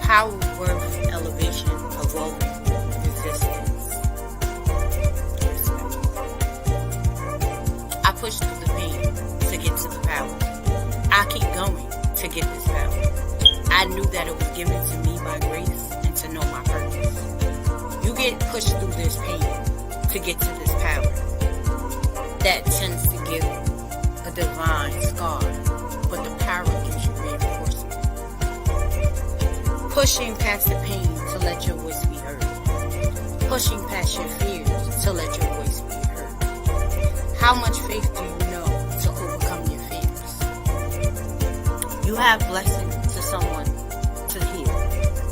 Power, worth, elevation, evolving, resistance. I push through the pain to get to the power. I keep going to get this power. I knew that it was given to me by grace and to know my purpose. You get pushed through this pain to get to this power. That tends to give a divine scar, but the power gives you reinforcement. Pushing past the pain to let your voice be heard. Pushing past your fears to let your voice be heard. How much faith do you know to overcome your fears? You have blessings to someone to hear.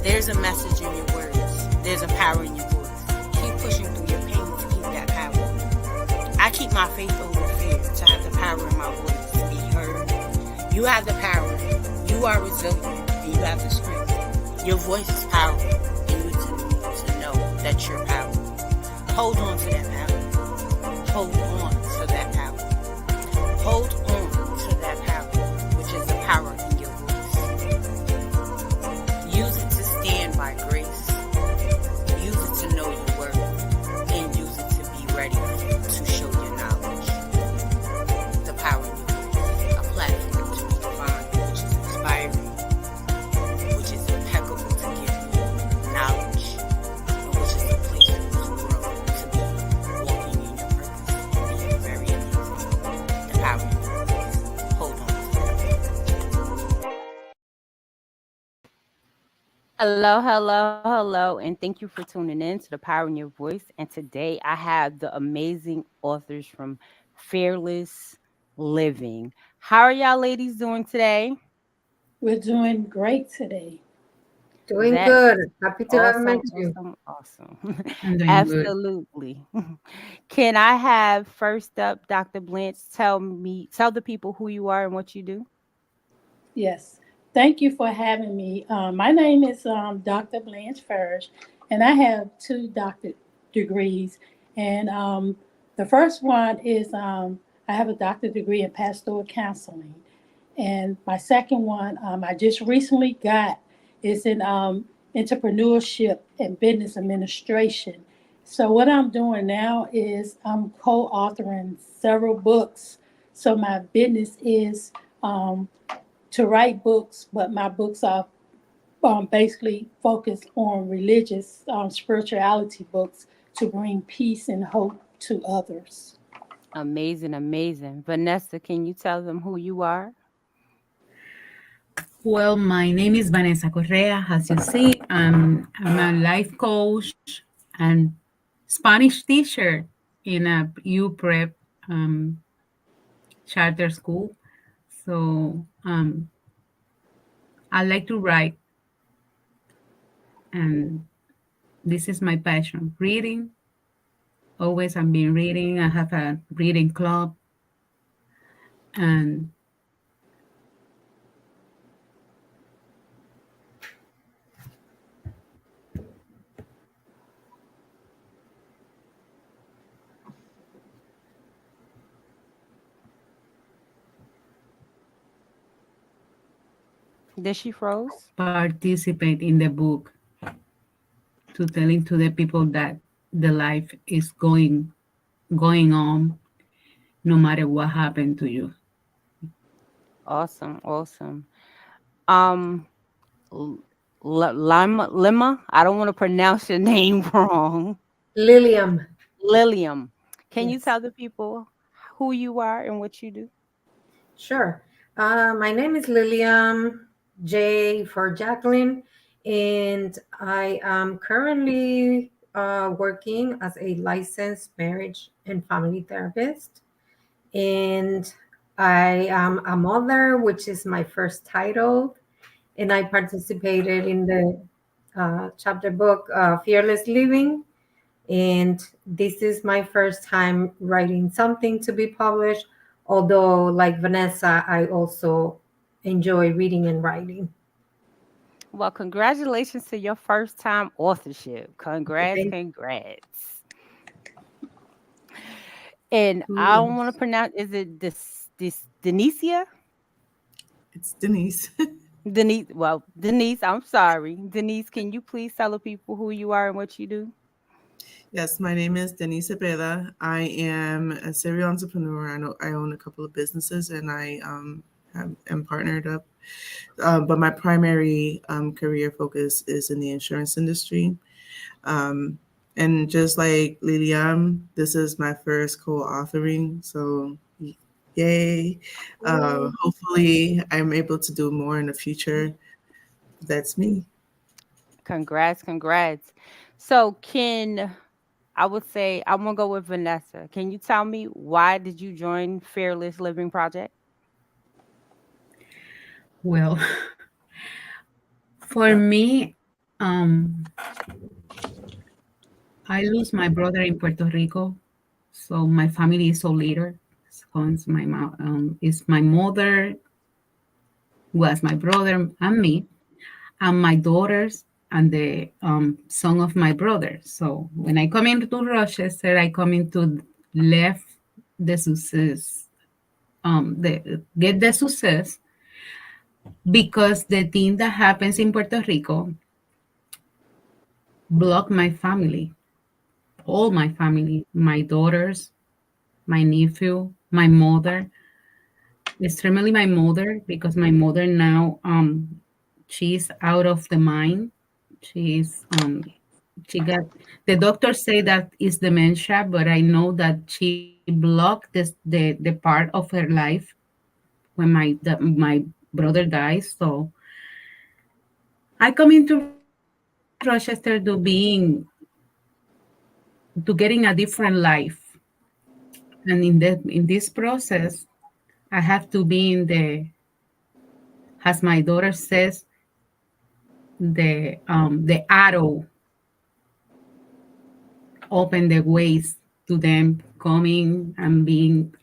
There's a message in your words. There's a power in your voice. Keep pushing through your pain to keep that power. I keep my faith over fear to have the power in my voice to be heard. You have the power. You are resilient and you have the strength. Your voice is powerful and you need to know that you're powerful. Hold on to that power. Hold on to that power. Hold on to that power, which is the power in your voice. Use it to stand by grace. Use it to know your worth. And use it to be ready to show your knowledge. The power in your voice. A platform to be defined, which is inspiring, which is impeccable to give you knowledge, and which is the place for you to grow, to be walking in your purpose, and being very amazing. The power in your voice. Hold on to that. Hello, and thank you for tuning in to the Power in Your Voice. And today I have the amazing authors from Fearless Living. How are y'all ladies doing today? We're doing great today. Doing That's good. Happy to have met awesome, you. awesome. I'm doing good. Absolutely. Can I have first up Dr. Blanche tell the people who you are and what you do? Yes. Thank you for having me. My name is Dr. Blanche Farrish, and I have two doctorate degrees. And the first one is I have a doctorate degree in pastoral counseling. And my second one I just recently got is in entrepreneurship and business administration. So what I'm doing now is I'm co-authoring several books. So my business is to write books, but my books are basically focused on religious spirituality books to bring peace and hope to others. Amazing. Vanessa, can you tell them who you are? Well, my name is Vanessa Correa. As you see, I'm a life coach and Spanish teacher in a U Prep um, charter school. So I like to write, and this is my passion. Reading. Always I've been reading. I have a reading club, and Did she froze? participate in the book to telling to the people that the life is going on no matter what happened to you. Awesome. Um, L- Lima. I don't want to pronounce your name wrong. Lillian. Lilium. Can you Yes, tell the people who you are and what you do? sure. My name is Lillian J for Jacqueline, and I am currently working as a licensed marriage and family therapist. And I am a mother, which is my first title. And I participated in the chapter book, Fearless Living. And this is my first time writing something to be published. Although, like Vanessa, I also enjoy reading and writing. Well, congratulations to your first time authorship. Thank Congrats. And I you. don't want to pronounce. Is it this Denicia? It's Dennisse. Denise, well, Denise, I'm sorry. Denise, can you please tell the people who you are and what you do? Yes, my name is Dennisse Cepeda. I am a serial entrepreneur. I own a couple of businesses, and am partnered up. But my primary career focus is in the insurance industry. Um, and just like Lillian, this is my first co-authoring. So, yay! Hopefully, I'm able to do more in the future. That's me. Congrats, congrats. So, I would say I'm gonna go with Vanessa. Can you tell me why did you join Fearless Living Project? Well, for me, I lose my brother in Puerto Rico, so my family is so little. So it's my mom, is my mother, was my brother and me, and my daughters and the son of my brother. So when I come into Rochester, I come into left the success, get the success because the thing that happens in Puerto Rico block my family, all my family, my daughters, my nephew, my mother, extremely my mother, because my mother now she's out of the mind. She's she got the doctors say that is dementia, but I know that she blocked the part of her life when my brother dies. So I come into Rochester to getting a different life. And in this process, I have to be in the, as my daughter says, the arrow open the ways to them coming and being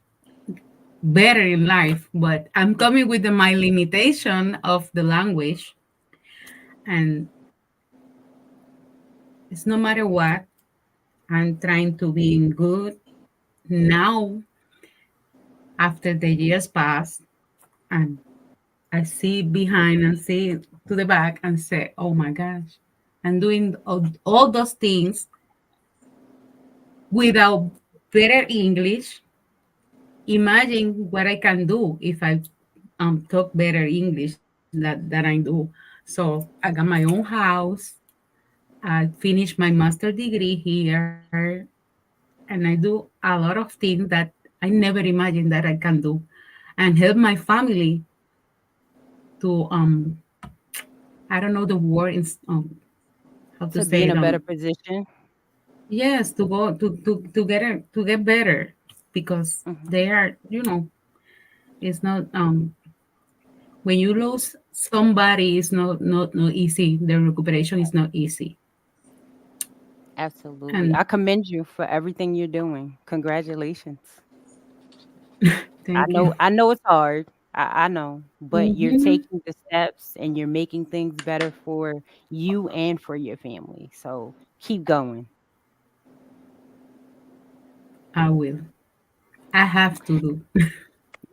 better in life. But I'm coming with my limitation of the language, and it's no matter what. I'm trying to be good now after the years pass, and I see behind and see to the back and say, "Oh my gosh, I'm doing all those things without better English. Imagine what I can do if I talk better English that I do." So I got my own house. I finished my master degree here, and I do a lot of things that I never imagined that I can do, and help my family to I don't know the word in how to To be say in it a better position. yes, to go to get better, because Mhm. they are, it's not when you lose somebody, it's not easy. The recuperation is not easy. Absolutely. I And commend you for everything you're doing. Congratulations. thank you. I know it's hard. I know, but you're Mhm. taking the steps and you're making things better for you and for your family. So keep going. I will. I have to do.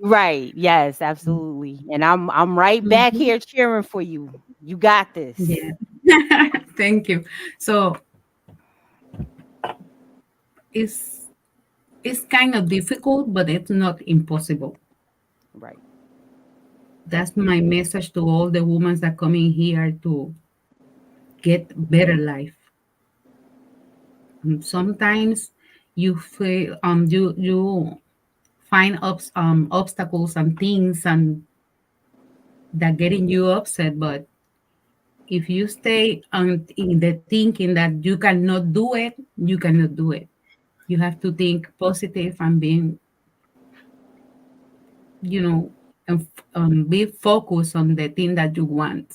Right. Yes, absolutely. And I'm right back Mhm. here cheering for you. You got this. Yeah. Thank you. So it's it's kind of difficult, but it's not impossible. Right. That's my message to all the women that come in here to get better life. Sometimes you feel you find obstacles and things and that getting you upset, but if you stay in the thinking that you cannot do it, you cannot do it. You have to think positive and being, you know, and be focused on the thing that you want.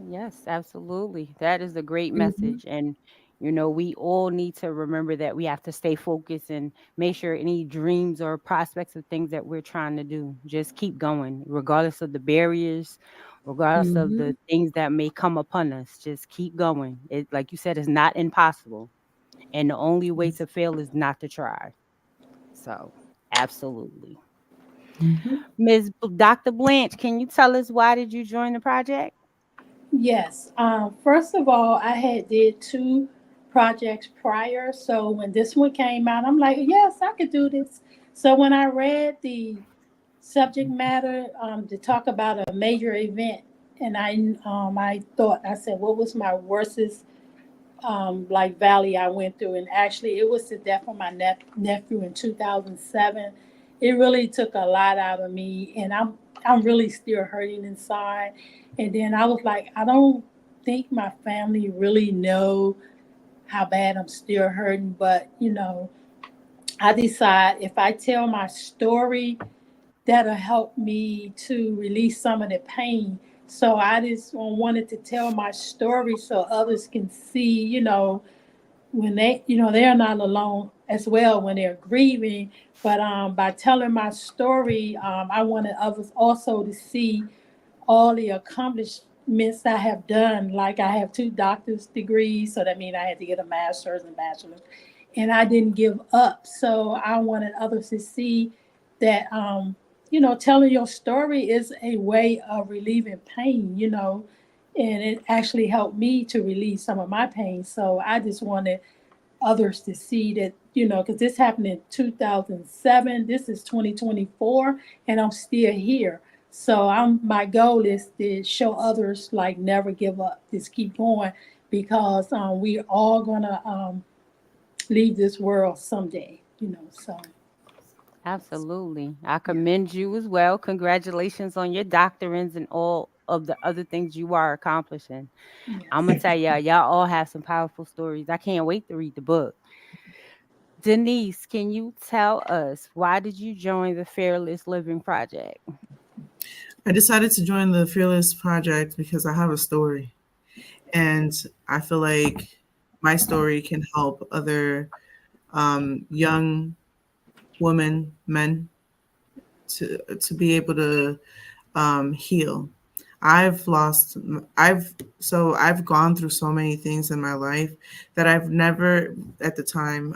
Yes, absolutely. That is a great Mhm. message. And, we all need to remember that we have to stay focused and make sure any dreams or prospects of things that we're trying to do, just keep going, regardless of the barriers, regardless of Mhm. the things that may come upon us. Just keep going. It, like you said, is not impossible. And the only way Yes. to fail is not to try. So, absolutely. Mhm. Dr. Blanche, can you tell us why did you join the project? Yes. First of all, I had did two projects prior, so when this one came out, I'm like, yes, I could do this. So when I read the subject matter to talk about a major event, and I thought I said, what was my worstest like valley I went through, and actually it was the death of my nephew in 2007. It really took a lot out of me, and I'm really still hurting inside. And then I was like, I don't think my family really know how bad I'm still hurting, but I decide if I tell my story, that'll help me to release some of the pain. So I just wanted to tell my story so others can see, when they're not alone as well when they're grieving. But by telling my story, I wanted others also to see all the accomplishments I have done. Like I have two doctor's degrees, so that means I had to get a master's and bachelor's, and I didn't give up. So I wanted others to see that telling your story is a way of relieving pain. And it actually helped me to relieve some of my pain. So I just wanted others to see that, because this happened in 2007. This is 2024, and I'm still here. So my goal is to show others like never give up, just keep going, because we're all gonna leave this world someday. So Absolutely. I commend you as well. Congratulations on your doctorates and all of the other things you are accomplishing. I'm yes. gonna tell y'all all have some powerful stories. I can't wait to read the book. Dennisse, can you tell us why did you join the Fearless Living Project? I decided to join the Fearless Project because I have a story, and I feel like my story can help other young women, men to be able to heal. I've lost. I've gone through so many things in my life that I've never at the time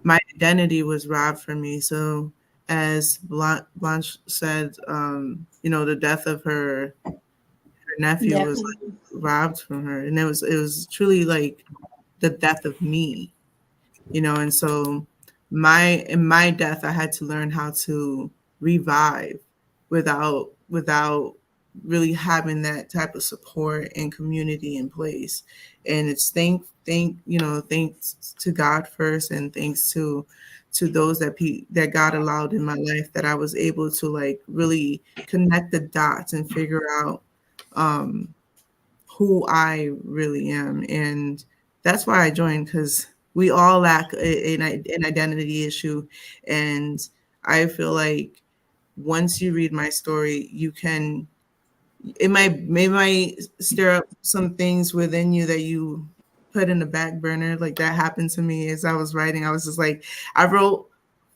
my identity was robbed from me. So as Blanche said, the death of her nephew was Nephew. like robbed from her, and it was truly like the death of me, and so in my death I had to learn how to revive without really having that type of support and community in place. And it's thanks to God first, and thanks to those that God allowed in my life, that I was able to like really connect the dots and figure out um who I really am. And that's why I joined, because we all lack an identity issue. And I feel like once you read my story, it might stir up some things within you that you put in the back burner. Like that happened to me as I was writing. I was just like, I wrote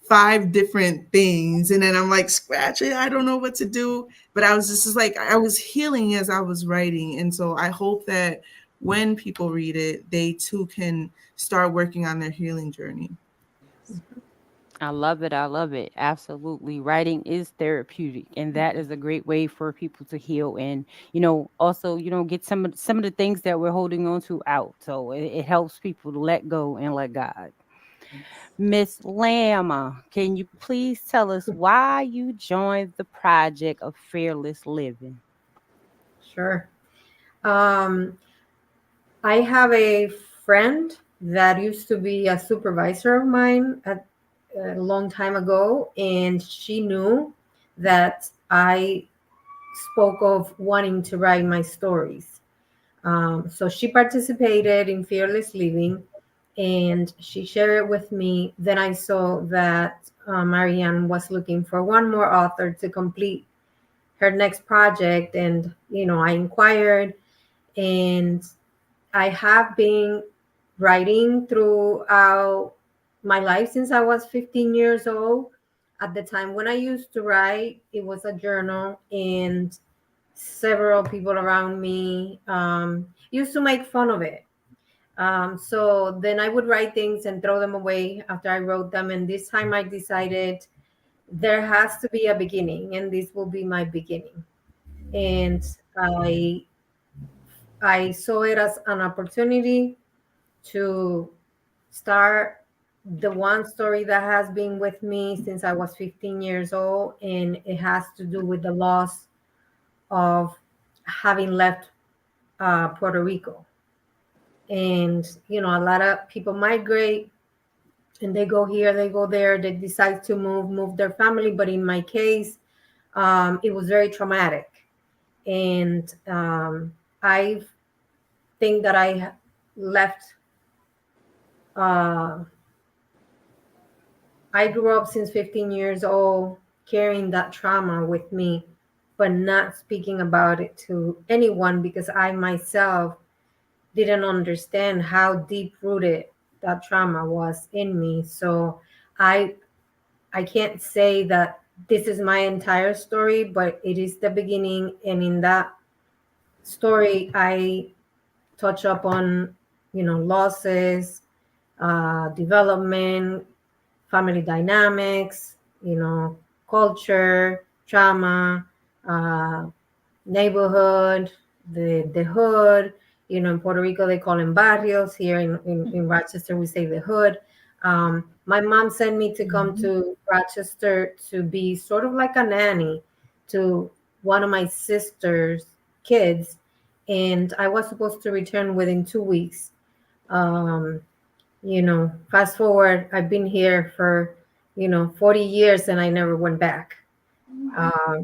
five different things, and then I'm like scratching. I don't know what to do. But I was just like, I was healing as I was writing. And so I hope that when people read it, they too can start working on their healing journey. I love it. I love it. Absolutely. Writing is therapeutic, and that is a great way for people to heal and, also, get some of the things that we're holding on to out. So it helps people to let go and let God. Miss Lamb, can you please tell us why you joined the project of Fearless Living? Sure. Um, I have a friend that used to be a supervisor of mine a long time ago, and she knew that I spoke of wanting to write my stories. So she participated in Fearless Living, and she shared it with me. Then I saw that Marianne was looking for one more author to complete her next project, and I inquired, and I have been writing throughout my life since I was 15 years old. At the time when I used to write, it was a journal, and several people around me used to make fun of it. So then I would write things and throw them away after I wrote them. And this time I decided, there has to be a beginning, and this will be my beginning. And I saw it as an opportunity to start the one story that has been with me since I was 15 years old, and it has to do with the loss of having left Puerto Rico. And a lot of people migrate and they go here, they go there, they decide to move their family. But in my case, it was very traumatic, and I think that I left. Uh, I grew up since 15 years old carrying that trauma with me, but not speaking about it to anyone because I myself didn't understand how deep rooted that trauma was in me. So I I can't say that this is my entire story, but it is the beginning. And in that story, I touch up on, losses, development, family dynamics, culture, trauma, uh, neighborhood, the hood. In Puerto Rico, they call them barrios. Here in Rochester, we say the hood. My mom sent me to come to Rochester to be sort of like a nanny to one of my sister's kids. And I was supposed to return within 2 weeks. Um, Fast forward, I've been here for, 40 years and I never went back.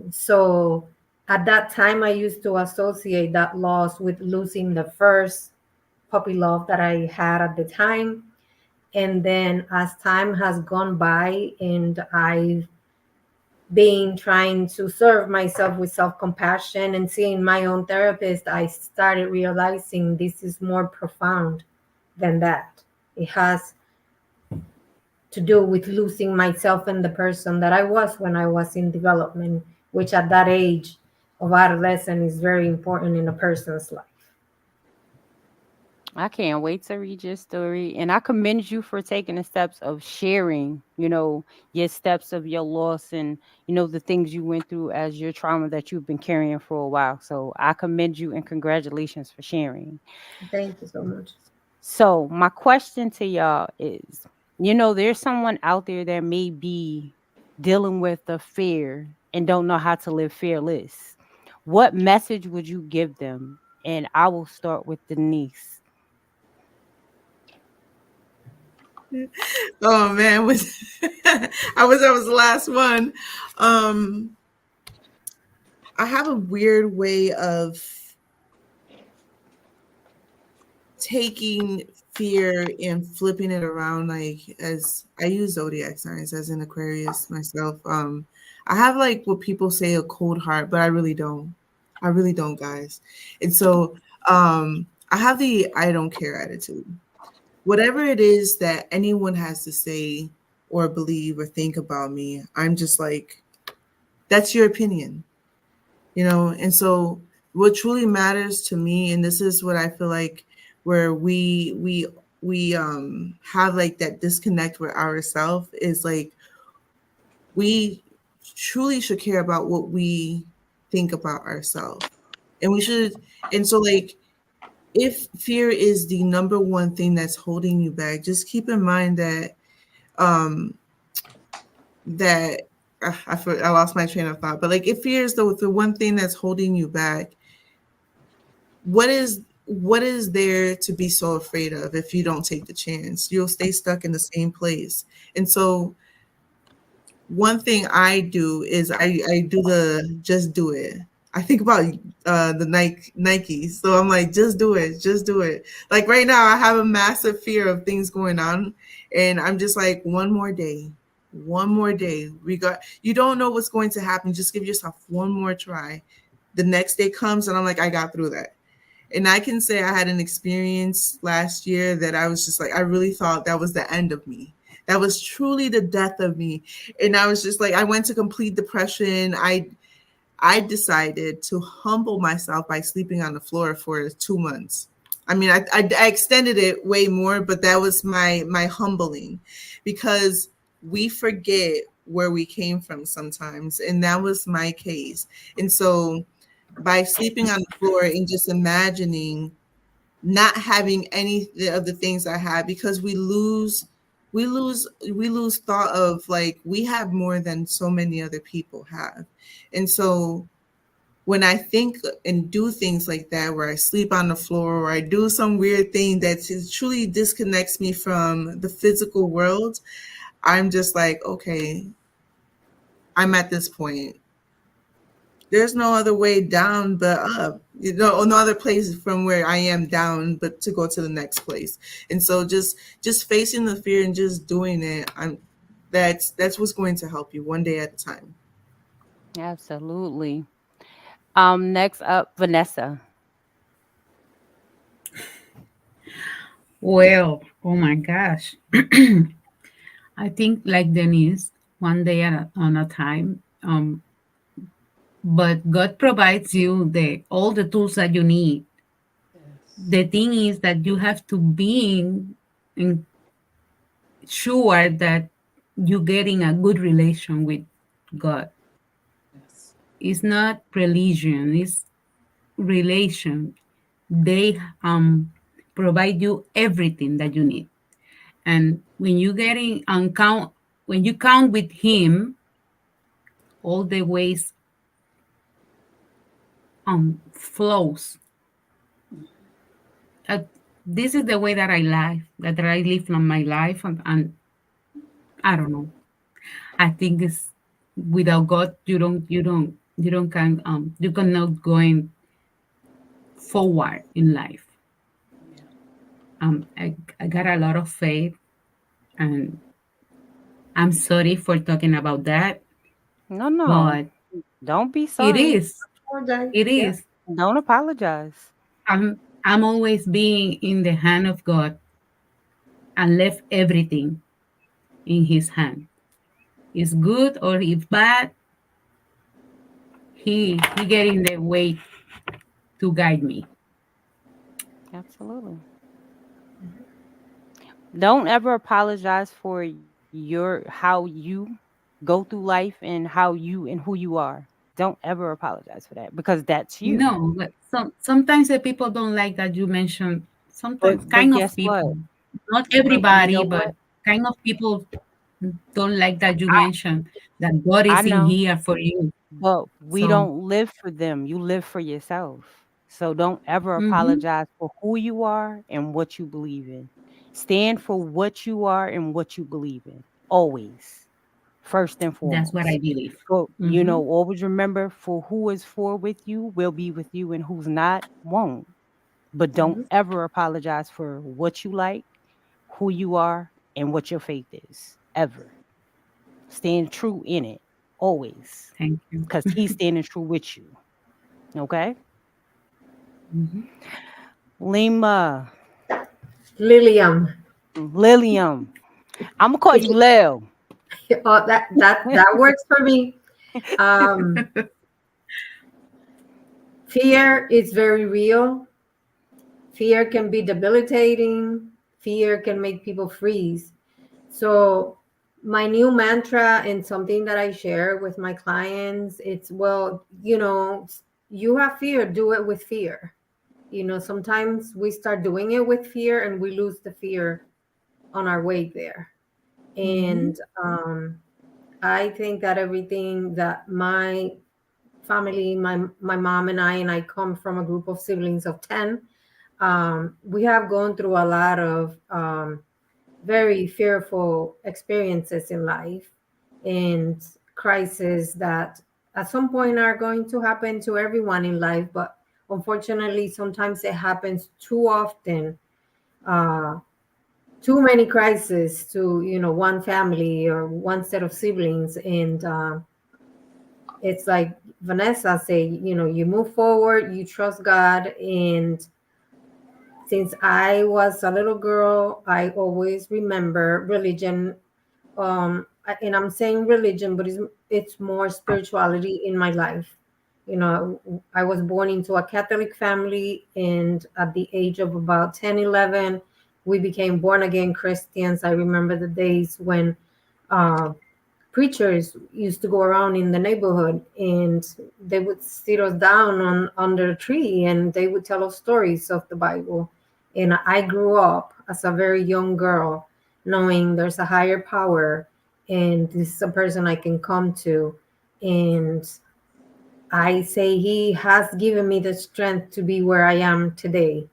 So at that time, I used to associate that loss with losing the first puppy love that I had at the time. And then as time has gone by and I've been trying to serve myself with self-compassion and seeing my own therapist, I started realizing this is more profound than that. It has to do with losing myself and the person that I was when I was in development, which at that age of adolescence is very important in a person's life. I can't wait to read your story. And I commend you for taking the steps of sharing, your steps of your loss and, the things you went through as your trauma that you've been carrying for a while. So I commend you and congratulations for sharing. Thank you so much. So my question to y'all is, there's someone out there that may be dealing with the fear and don't know how to live fearless. What message would you give them? And I will start with Dennisse. Oh man, I was the last one. I have a weird way of taking fear and flipping it around. Like, as I use zodiac signs as an Aquarius myself. I have like what people say a cold heart, but I really don't. I really don't, guys. And so I have the I don't care attitude. Whatever it is that anyone has to say or believe or think about me, I'm just like, that's your opinion, And so what truly matters to me, and this is what I feel like where we have like that disconnect with ourselves, is like we truly should care about what we think about ourselves. And we should, and so like, if fear is the number one thing that's holding you back, just keep in mind that I lost my train of thought. But like, if fear is the one thing that's holding you back, what is there to be so afraid of? If you don't take the chance, you'll stay stuck in the same place. And so one thing I do is I do the just do it. I think about the Nike. So I'm like, just do it. Like right now, I have a massive fear of things going on. And I'm just like, one more day. You don't know what's going to happen. Just give yourself one more try. The next day comes and I'm like, I got through that. And I can say I had an experience last year that I was just like, I really thought that was the end of me. That was truly the death of me. And I was just like, I went to complete depression. I decided to humble myself by sleeping on the floor for 2 months. I mean, I extended it way more, but that was my humbling, because we forget where we came from sometimes. And that was my case. And so by sleeping on the floor and just imagining not having any of the things I had, because we lose thought of like we have more than so many other people have. And so when I think and do things like that, where I sleep on the floor or I do some weird thing that truly disconnects me from the physical world, I'm just like, okay, I'm at this point. There's no other way down but up. No other place from where I am down but to go to the next place. And so just facing the fear and just doing it, that's what's going to help you one day at a time. Absolutely. Next up, Vanessa. Well, oh my gosh. I think like Denise, one day on a time. But God provides you the all the tools that you need. The thing is that you have to be sure that you're getting a good relation with God. It's not religion, it's relation. They provide you everything that you need. And when you getting on count when you count with him, all the ways flows. Uh, this is the way that I live from my life, and I don't know. I think it's without God, you cannot going forward in life. I got a lot of faith, and I'm sorry for talking about that, No, no. but Don't be it sorry. is, All day. it Yeah. is. Don't apologize. I'm always being in the hand of God and left everything in His hand. It's good or it's bad. He get in the way to guide me. Absolutely. Don't ever apologize for your how you go through life and how you and who you are. Don't ever apologize for that because that's you. No, but sometimes the people don't like that you mentioned. But Sometimes but kind of guess what? people, not But you everybody, know but what? kind of people don't like that you I mentioned that God I is in know. here for you. But we So, don't live for them. You live for yourself. So don't ever mhm, apologize for who you are and what you believe in. Stand for what you are and what you believe in. Always. First and that's what I foremost. believe. For Hmm. always remember for who is for with you will be with you and who's not won't. But don't Mhm. ever apologize for what you like, who you are, and what your faith is. Ever. Stand true in it. Always. Thank you. Because he's standing true with you. Okay? Mhm. Lima, Lillian. Lillian. I'm gonna call you Lil. Oh, that works for me. Um, Fear is very real. Fear can be debilitating. Fear can make people freeze. So my new mantra and something that I share with my clients, it's well, you have fear, do it with fear. Sometimes we start doing it with fear and we lose the fear on our way there. Mhm. And I think that everything that my family, my mom and I come from a group of siblings of 10. We have gone through a lot of very fearful experiences in life and crises that at some point are going to happen to everyone in life, but unfortunately sometimes it happens too often, uh, too many crises to one family or one set of siblings. And it's like Vanessa say, you move forward, you trust God. And since I was a little girl, I always remember religion. And I'm saying religion, but it's more spirituality in my life. I was born into a Catholic family, and at the age of about 10, 11, we became born again Christians. I remember the days when uh, preachers used to go around in the neighborhood, and they would sit us down on under a tree, and they would tell us stories of the Bible. And I grew up as a very young girl knowing there's a higher power, and this is a person I can come to. And I say he has given me the strength to be where I am today.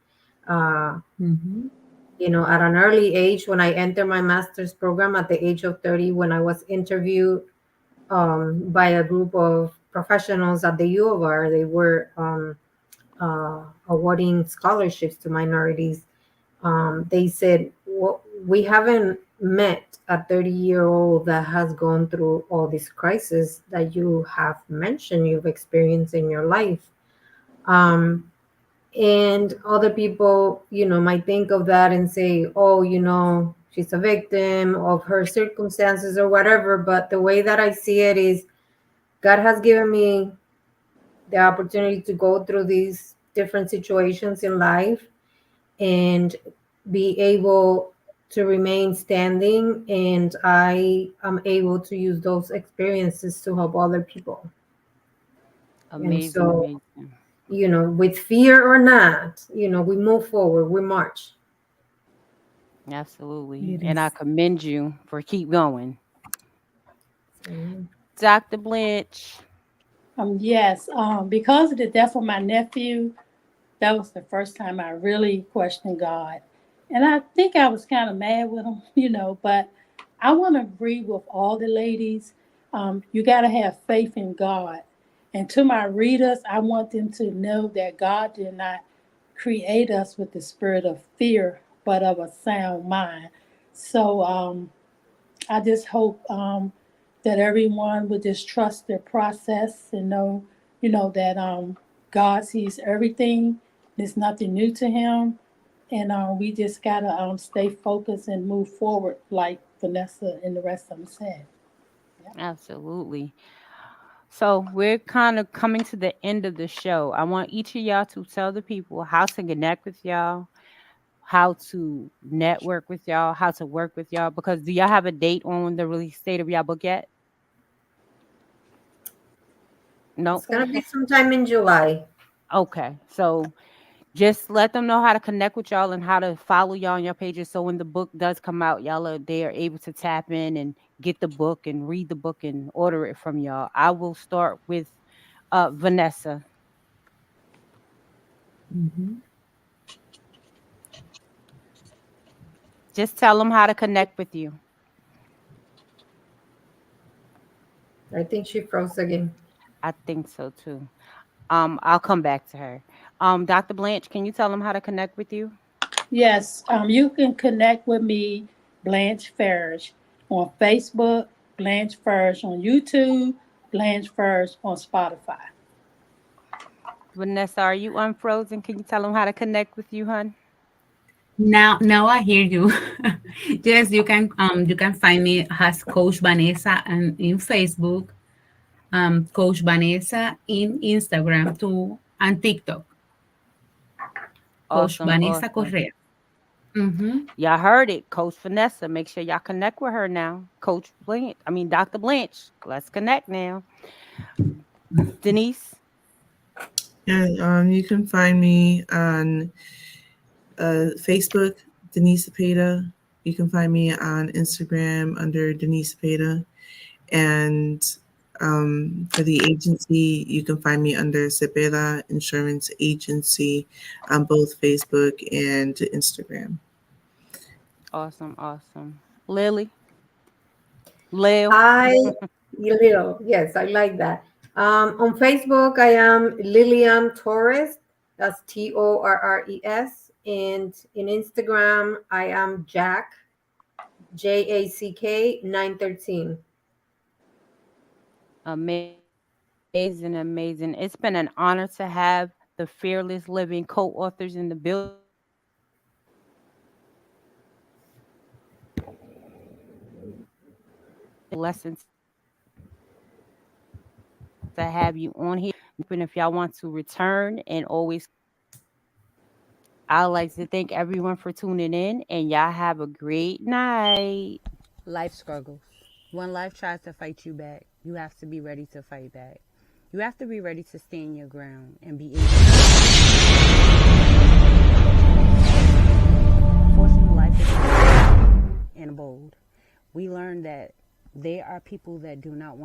Uh, Mm-hmm. at an early age, when I entered my master's program at the age of 30, when I was interviewed by a group of professionals at the U of R, they were awarding scholarships to minorities. They said, well, we haven't met a 30-year-old that has gone through all this crisis that you have mentioned you've experienced in your life. Um, and other people, might think of that and say, oh, she's a victim of her circumstances or whatever. But the way that I see it is, God has given me the opportunity to go through these different situations in life and be able to remain standing, and I am able to use those experiences to help other people. And Amazing, so, amazing. with fear or not, we move forward, we march. Absolutely. It And I is. commend you for keep going. Amen. Dr. Blanche. Yes, because of the death of my nephew, that was the first time I really questioned God. And I think I was kind of mad with him, but I want to agree with all the ladies. You got to have faith in God. And to my readers, I want them to know that God did not create us with the spirit of fear, but of a sound mind. So I just hope that everyone would just trust their process and know, that God sees everything. There's nothing new to Him, and we just gotta stay focused and move forward, like Vanessa and the rest of them said. Yeah. Absolutely. So we're kind of coming to the end of the show. I want each of y'all to tell the people how to connect with y'all, how to network with y'all, how to work with y'all. Because do y'all have a date on the release date of y'all book yet? No. It's going to be sometime in July. Okay. So just let them know how to connect with y'all and how to follow y'all on your pages. So when the book does come out, they are able to tap in and get the book and read the book and order it from y'all. I will start with Vanessa. Mm-hmm. Just tell them how to connect with you. I think she froze again. I think so too. I'll come back to her. Dr. Blanche, can you tell them how to connect with you? Yes, you can connect with me, Blanche Farrish, on Facebook, Blanche Farrish on YouTube, Blanche Farrish on Spotify. Vanessa, are you unfrozen? Can you tell them how to connect with you, hun? Now I hear you. Yes, you can find me as Coach Vanessa and in Facebook, Coach Vanessa in Instagram too, and TikTok, Coach Awesome, Vanessa awesome. Correa. Mm-hmm. Y'all heard it, Coach Vanessa. Make sure y'all connect with her now. Coach Blanche, I mean Dr. Blanche. Let's connect now. Denise. Yeah, you can find me on Facebook, Dennisse Cepeda. You can find me on Instagram under Dennisse Cepeda. And for the agency, you can find me under Cepeda Insurance Agency on both Facebook and Instagram. Awesome, awesome. Lily. Lil. I, Lil, yes, I like that. On Facebook, I am Lillian Torres. That's Torres. And in Instagram, I am Jack 913. Amazing, amazing. It's been an honor to have the Fearless Living co-authors in the building. Lessons to have you on here. And if y'all want to return and always, I'd like to thank everyone for tuning in and y'all have a great night. Life struggles. When life tries to fight you back, you have to be ready to fight back. You have to be ready to stand your ground and be able to. Unfortunately, life is and bold. We learned that there are people that do not want